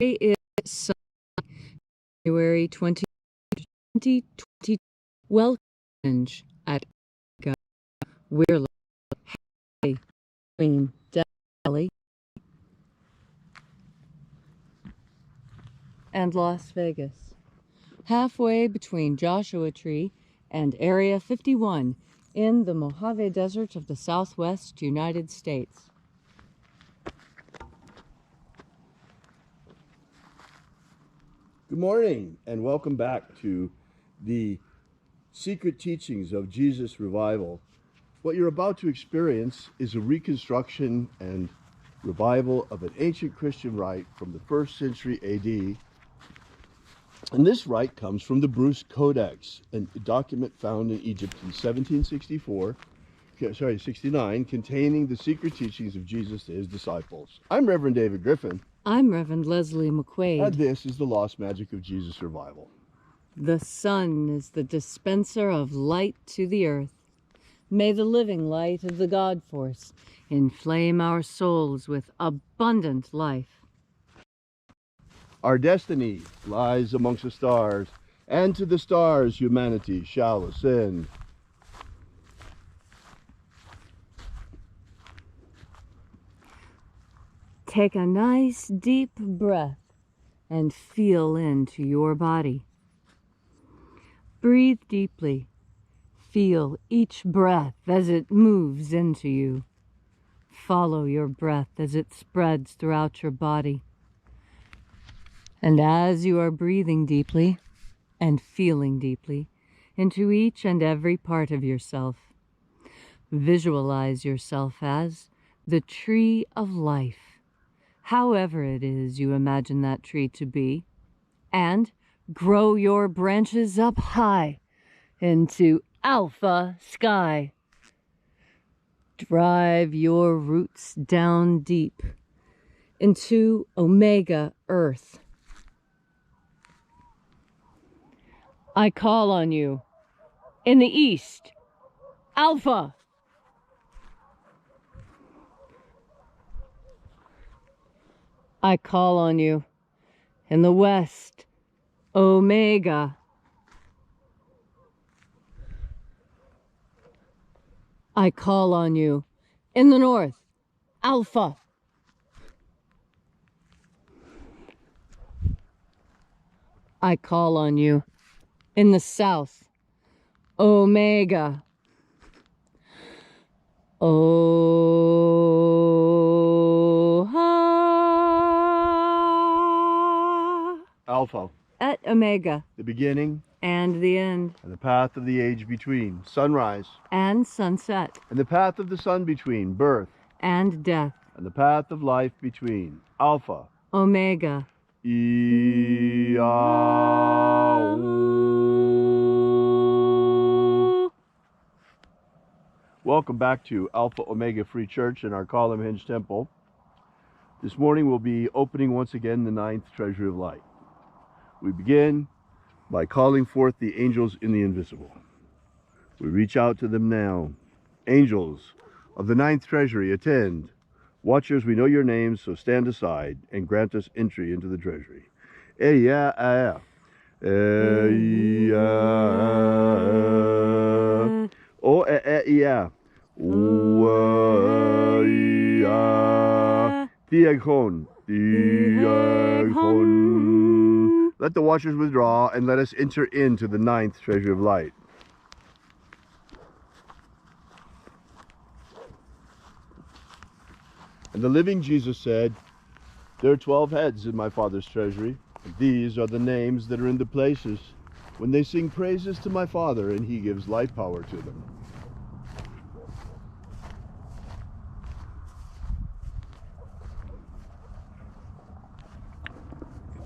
Today is January 2020. Welcome at We're between Delhi and Las Vegas, halfway between Joshua Tree and Area 51 in the Mojave Desert of the Southwest United States. Good morning and welcome back to the Secret Teachings of Jesus Revival. What you're about to experience is a reconstruction and revival of an ancient Christian rite from the 1st century AD. And this rite comes from the Bruce Codex, a document found in Egypt in 69, containing the secret teachings of Jesus to his disciples. I'm Reverend David Griffin. I'm Reverend Leslie McQuade. And this is the Lost Magic of Jesus Revival. The sun is the dispenser of light to the earth. May the living light of the God Force inflame our souls with abundant life. Our destiny lies amongst the stars, and to the stars humanity shall ascend. Take a nice deep breath and feel into your body. Breathe deeply. Feel each breath as it moves into you. Follow your breath as it spreads throughout your body. And as you are breathing deeply and feeling deeply into each and every part of yourself, visualize yourself as the tree of life, however it is you imagine that tree to be, and grow your branches up high into Alpha sky. Drive your roots down deep into Omega earth. I call on you in the east, Alpha. I call on you in the west, Omega. I call on you in the north, Alpha. I call on you in the south, Omega. Alpha. Et Omega. The beginning. And the end. And the path of the age between. Sunrise. And sunset. And the path of the sun between. Birth. And death. And the path of life between. Alpha. Omega. Welcome back to Alpha Ωmega Free Church in our Columnhenge Temple. This morning we'll be opening once again the 9th Treasury of Light. We begin by calling forth the angels in the invisible. We reach out to them now. Angels of the 9th Treasury, attend. Watchers, we know your names, so stand aside and grant us entry into the treasury. Let the watchers withdraw and let us enter into the 9th Treasury of Light. And the living Jesus said, there are 12 heads in my Father's treasury, and these are the names that are in the places when they sing praises to my Father, and he gives life power to them.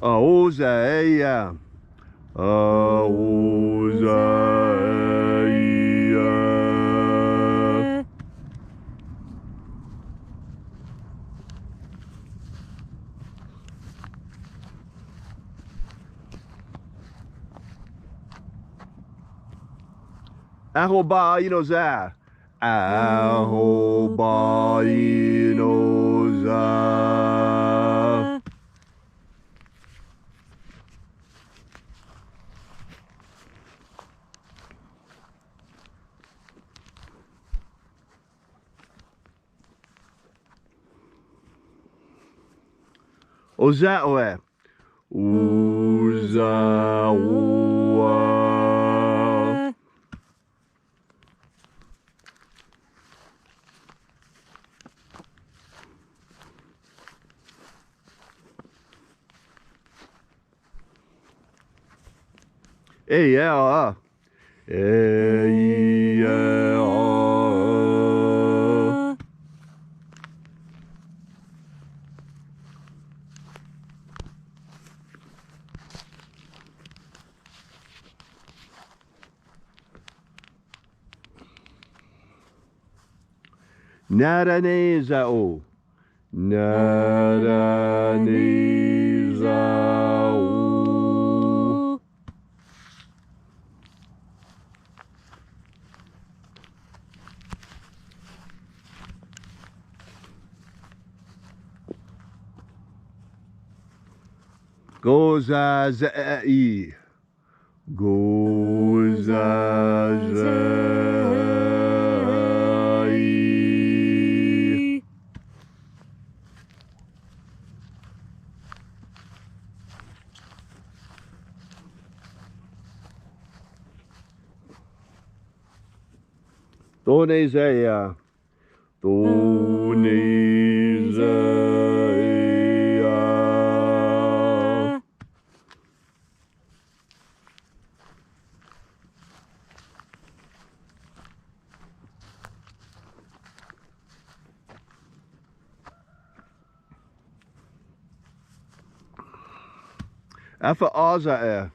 Hosea, Hosea. Ahoba inoza, Ahoba inoza. Ozaoe. Uzawa. Eya. Eya. Naranezao. Naranezao. Gozazai. Gozazai. Donezea. Donezea. Alpha Ωmega.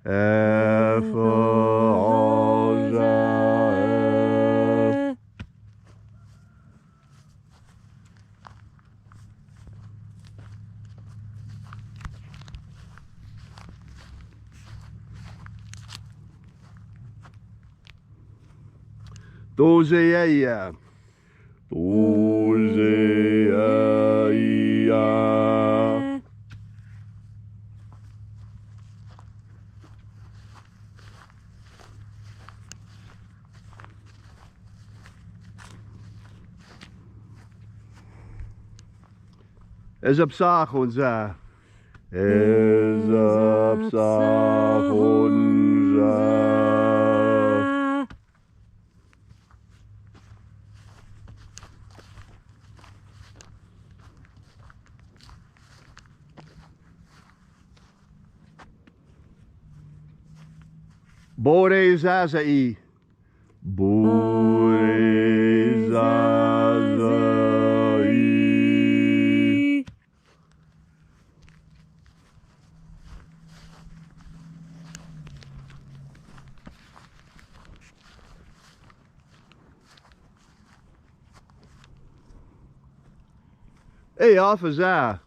Alpha Ωmega. Dozeia. Dozeia. Ezapsachonza. Ezapsachonza. Borezazai. Borezazai. Hey, Alpha.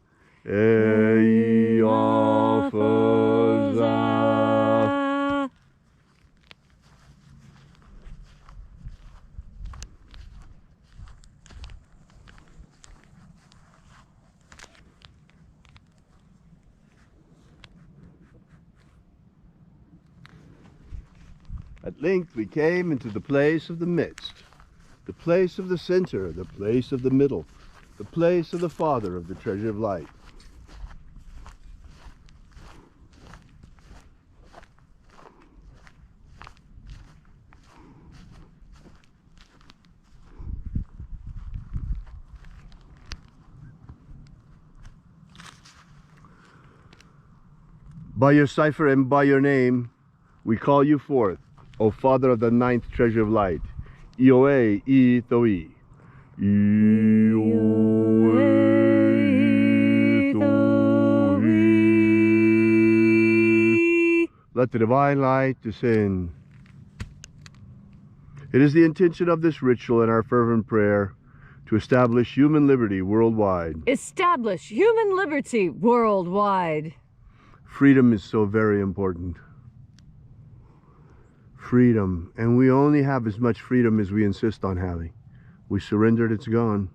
Hey, Alpha. At length we came into the place of the midst, the place of the center, the place of the middle, the place of the Father of the Treasury of Light. By your cipher and by your name, we call you forth, O Father of the ninth Treasury of Light. Ioe I Toi. Ioe Toi. Let the divine light descend. It is the intention of this ritual and our fervent prayer to establish human liberty worldwide. Establish human liberty worldwide. Freedom is so very important. Freedom. And we only have as much freedom as we insist on having. We surrender it, it's gone.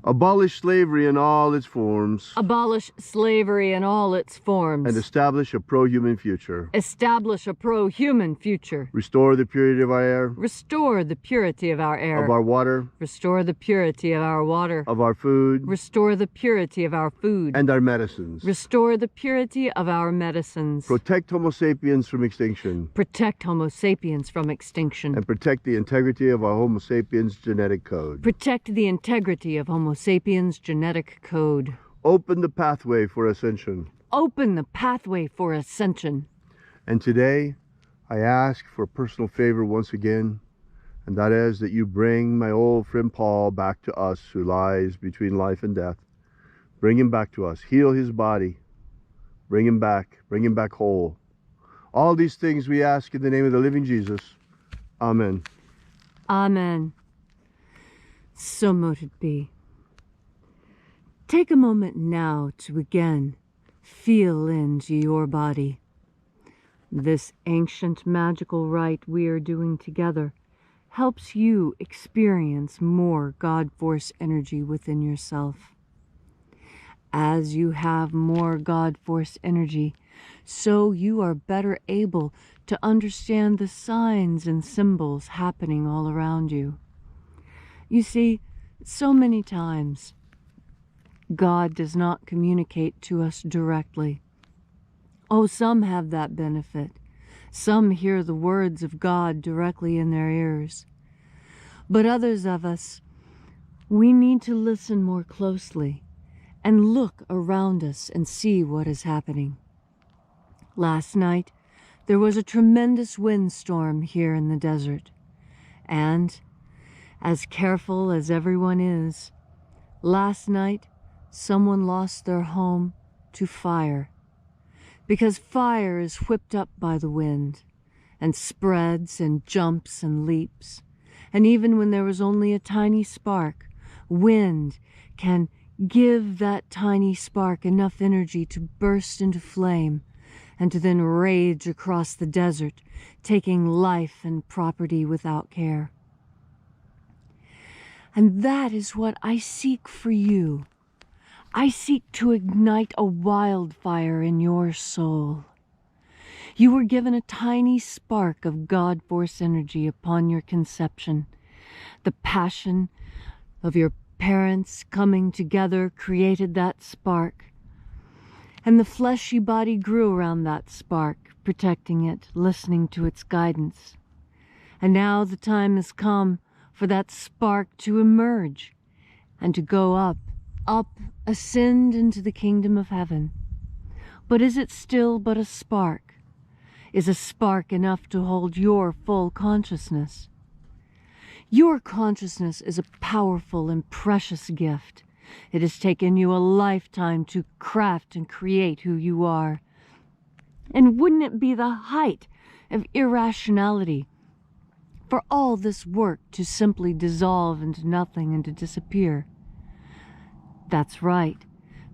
Abolish slavery in all its forms. Abolish slavery in all its forms. And establish a pro-human future. Establish a pro-human future. Restore the purity of our air. Restore the purity of our air. Of our water. Restore the purity of our water. Of our food. Restore the purity of our food. And our medicines. Restore the purity of our medicines. Protect Homo sapiens from extinction. Protect Homo sapiens from extinction. And protect the integrity of our Homo sapiens genetic code. Protect the integrity of Homo sapiens genetic code. Open the pathway for ascension. Open the pathway for ascension. And today, I ask for a personal favor once again, and that is that you bring my old friend Paul back to us, who lies between life and death. Bring him back to us. Heal his body. Bring him back whole. All these things we ask in the name of the living Jesus. Amen. Amen. So mote it be. Take a moment now to again feel into your body. This ancient magical rite we are doing together helps you experience more God Force energy within yourself. As you have more God Force energy, so you are better able to understand the signs and symbols happening all around you. You see, so many times, God does not communicate to us directly. Oh, some have that benefit. Some hear the words of God directly in their ears. But others of us, we need to listen more closely and look around us and see what is happening. Last night, there was a tremendous windstorm here in the desert. And, as careful as everyone is, last night, someone lost their home to fire, because fire is whipped up by the wind and spreads and jumps and leaps. And even when there was only a tiny spark, wind can give that tiny spark enough energy to burst into flame and to then rage across the desert, taking life and property without care. And that is what I seek for you. I seek to ignite a wildfire in your soul. You were given a tiny spark of God Force energy upon your conception. The passion of your parents coming together created that spark. And the fleshy body grew around that spark, protecting it, listening to its guidance. And now the time has come for that spark to emerge and to go up, ascend into the kingdom of heaven. But is it still but a spark? Is a spark enough to hold your full consciousness? Your consciousness is a powerful and precious gift. It has taken you a lifetime to craft and create who you are. And wouldn't it be the height of irrationality for all this work to simply dissolve into nothing and to disappear? That's right.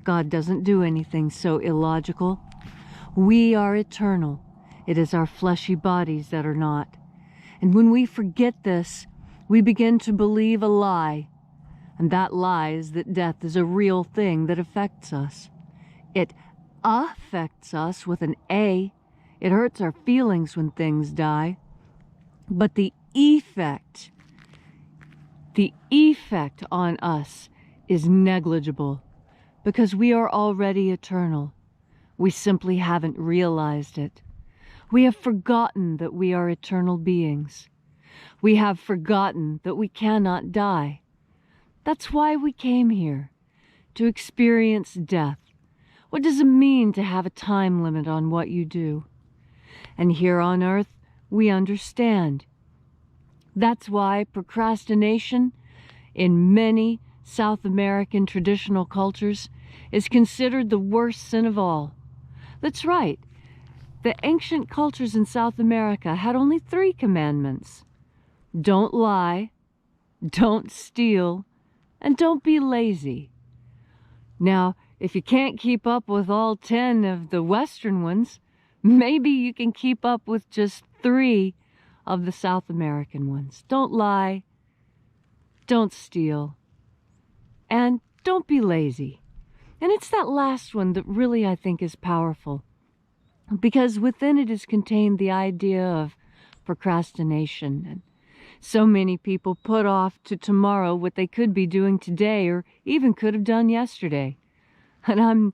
God doesn't do anything so illogical. We are eternal. It is our fleshy bodies that are not. And when we forget this, we begin to believe a lie. And that lie is that death is a real thing that affects us. It affects us with an A. It hurts our feelings when things die. But the effect on us is negligible, because we are already eternal. We simply haven't realized it. We have forgotten that we are eternal beings. We have forgotten that we cannot die. That's why we came here, to experience death. What does it mean to have a time limit on what you do? And here on earth, we understand. That's why procrastination in many South American traditional cultures is considered the worst sin of all. That's right. The ancient cultures in South America had only 3 commandments. Don't lie, don't steal, and don't be lazy. Now, if you can't keep up with all 10 of the Western ones, maybe you can keep up with just 3 of the South American ones. Don't lie, don't steal, And don't be lazy. And it's that last one that really I think is powerful, because within it is contained the idea of procrastination. And so many people put off to tomorrow what they could be doing today or even could have done yesterday. And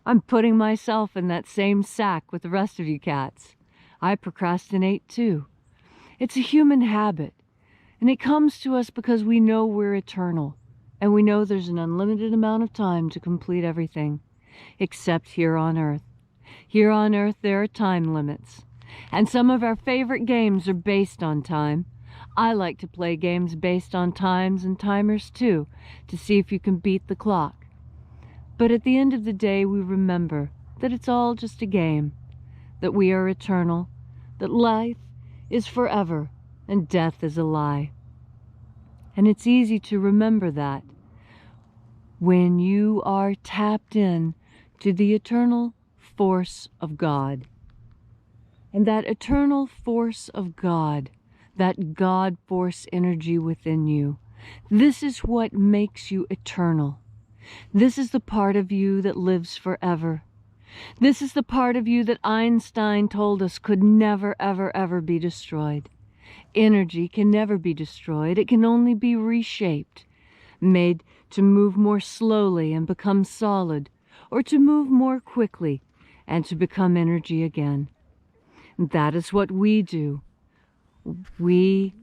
I'm putting myself in that same sack with the rest of you cats. I procrastinate too. It's a human habit, and it comes to us because we know we're eternal, and we know there's an unlimited amount of time to complete everything, except here on Earth. Here on Earth there are time limits, and some of our favorite games are based on time. I like to play games based on times and timers too, to see if you can beat the clock. But at the end of the day, we remember that it's all just a game, that we are eternal, that life is forever and death is a lie. And it's easy to remember that when you are tapped in to the eternal force of God. And that eternal force of God, that God force energy within you, this is what makes you eternal. This is the part of you that lives forever. This is the part of you that Einstein told us could never, ever, ever be destroyed. Energy can never be destroyed. It can only be reshaped, made to move more slowly and become solid, or to move more quickly and to become energy again. That is what we do. We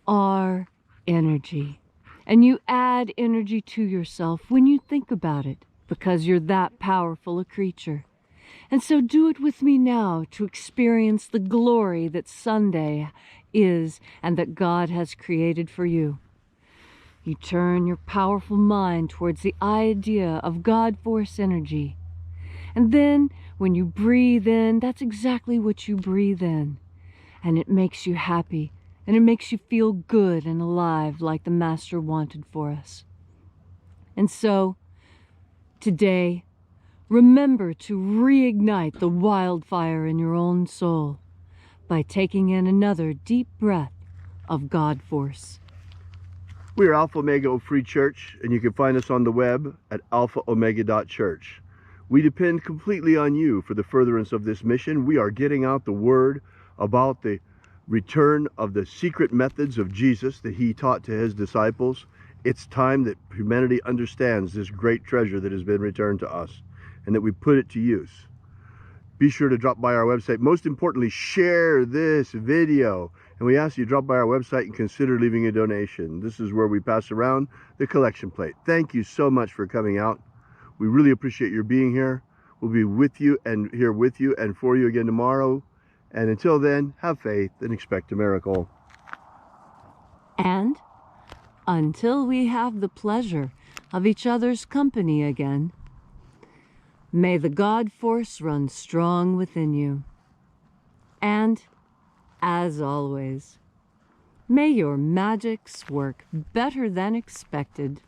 are energy. And you add energy to yourself when you think about it, because you're that powerful a creature. And so do it with me now to experience the glory that Sunday is and that God has created for you. You turn your powerful mind towards the idea of God force energy. And then when you breathe in, that's exactly what you breathe in. And it makes you happy. And it makes you feel good and alive like the Master wanted for us. And so, today, remember to reignite the wildfire in your own soul by taking in another deep breath of God force. We are Alpha Ωmega Free Church, and you can find us on the web at alphaomega.church. We depend completely on you for the furtherance of this mission. We are getting out the word about the return of the secret methods of Jesus that he taught to his disciples. It's time that humanity understands this great treasure that has been returned to us and that we put it to use. Be sure to drop by our website. Most importantly, share this video. And we ask you to drop by our website and consider leaving a donation. This is where we pass around the collection plate. Thank you so much for coming out. We really appreciate your being here. We'll be with you and here with you and for you again tomorrow. And until then, have faith and expect a miracle. And until we have the pleasure of each other's company again, may the God force run strong within you. And, as always, may your magics work better than expected.